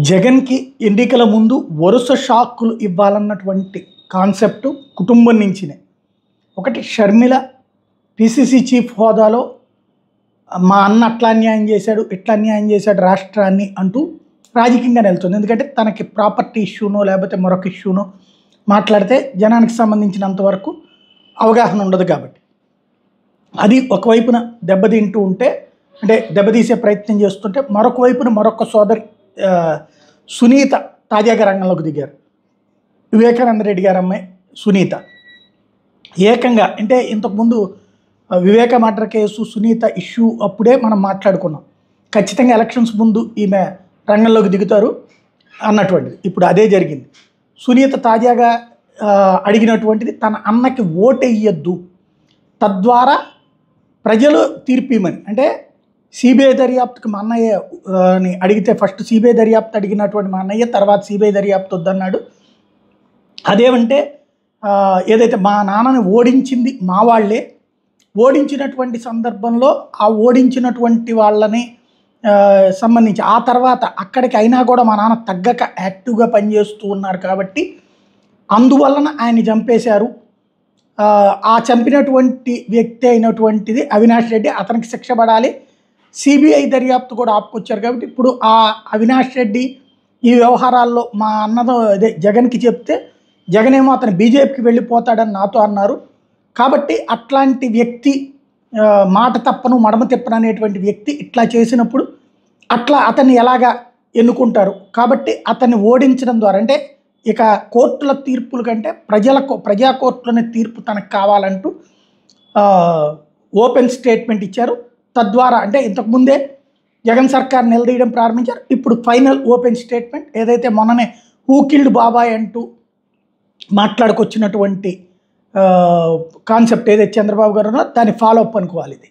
జగన్‌కి ఎన్నికల ముందు వరుస షాక్కులు ఇవ్వాలన్నటువంటి కాన్సెప్ట్ కుటుంబం నుంచినే. ఒకటి షర్మిల పీసీసీ చీఫ్ హోదాలో మా అన్న అట్లా అన్యాయం చేశాడు, ఇట్లా అన్యాయం చేశాడు రాష్ట్రాన్ని అంటూ రాజకీయంగా నిలుతుంది. ఎందుకంటే తనకి ప్రాపర్టీ ఇష్యూనో లేకపోతే మరొక ఇష్యూనో మాట్లాడితే జనానికి సంబంధించినంత వరకు అవగాహన ఉండదు కాబట్టి. అది ఒకవైపున దెబ్బతింటూ ఉంటే, అంటే దెబ్బతీసే ప్రయత్నం చేస్తుంటే, మరొక వైపున మరొక సోదరి సునీత తాజాగా రంగంలోకి దిగారు. వివేకానంద రెడ్డి గారి అమ్మాయి సునీత ఏకంగా, అంటే ఇంతకుముందు వివేక మర్డర్ కేసు సునీత ఇష్యూ అప్పుడే మనం మాట్లాడుకున్నాం, ఖచ్చితంగా ఎలక్షన్స్ ముందు ఈమె రంగంలోకి దిగుతారు అన్నటువంటిది. ఇప్పుడు అదే జరిగింది. సునీత తాజాగా అడిగినటువంటిది తన అన్నకి ఓటెయ్యొద్దు, తద్వారా ప్రజలు తీర్పిమని. అంటే సిబిఐ దర్యాప్తుకి మా అన్నయ్యని అడిగితే ఫస్ట్ సిబిఐ దర్యాప్తు అడిగినటువంటి మా అన్నయ్య తర్వాత సిబిఐ దర్యాప్తు వద్దన్నాడు. అదేమంటే ఏదైతే మా నాన్నని ఓడించింది మా వాళ్ళే, ఓడించినటువంటి సందర్భంలో ఆ ఓడించినటువంటి వాళ్ళని సంబంధించి ఆ తర్వాత అక్కడికి అయినా కూడా మా నాన్న తగ్గక యాక్టివ్గా పనిచేస్తూ ఉన్నారు కాబట్టి అందువలన ఆయన్ని చంపేశారు. ఆ చంపినటువంటి వ్యక్తి అయినటువంటిది అవినాష్ రెడ్డి, అతనికి శిక్ష పడాలి, సిబిఐ దర్యాప్తు కూడా ఆపుకొచ్చారు కాబట్టి ఇప్పుడు ఆ అవినాష్ రెడ్డి ఈ వ్యవహారాల్లో మా అన్నతో అదే జగన్కి చెప్తే జగన్ ఏమో అతను బీజేపీకి వెళ్ళిపోతాడని నాతో అన్నారు. కాబట్టి అట్లాంటి వ్యక్తి మాట తప్పను మడమ తిప్పను అనేటువంటి వ్యక్తి ఇట్లా చేసినప్పుడు అట్లా అతన్ని ఎలాగా ఎన్నుకుంటారు. కాబట్టి అతన్ని ఓడించడం ద్వారా, అంటే ఇక కోర్టుల తీర్పుల కంటే ప్రజా కోర్టులోనే తీర్పు తనకు కావాలంటూ ఓపెన్ స్టేట్మెంట్ ఇచ్చారు. తద్వారా అంటే ఇంతకుముందే జగన్ సర్కార్ నిలదీయడం ప్రారంభించారు. ఇప్పుడు ఫైనల్ ఓపెన్ స్టేట్మెంట్ ఏదైతే మొన్ననే హూ కిల్డ్ బాబాయ్ అంటూ మాట్లాడుకొచ్చినటువంటి కాన్సెప్ట్ ఏదైతే చంద్రబాబు గారు ఉన్నారో దాన్ని ఫాలో అప్ అనుకోవాలి ఇది.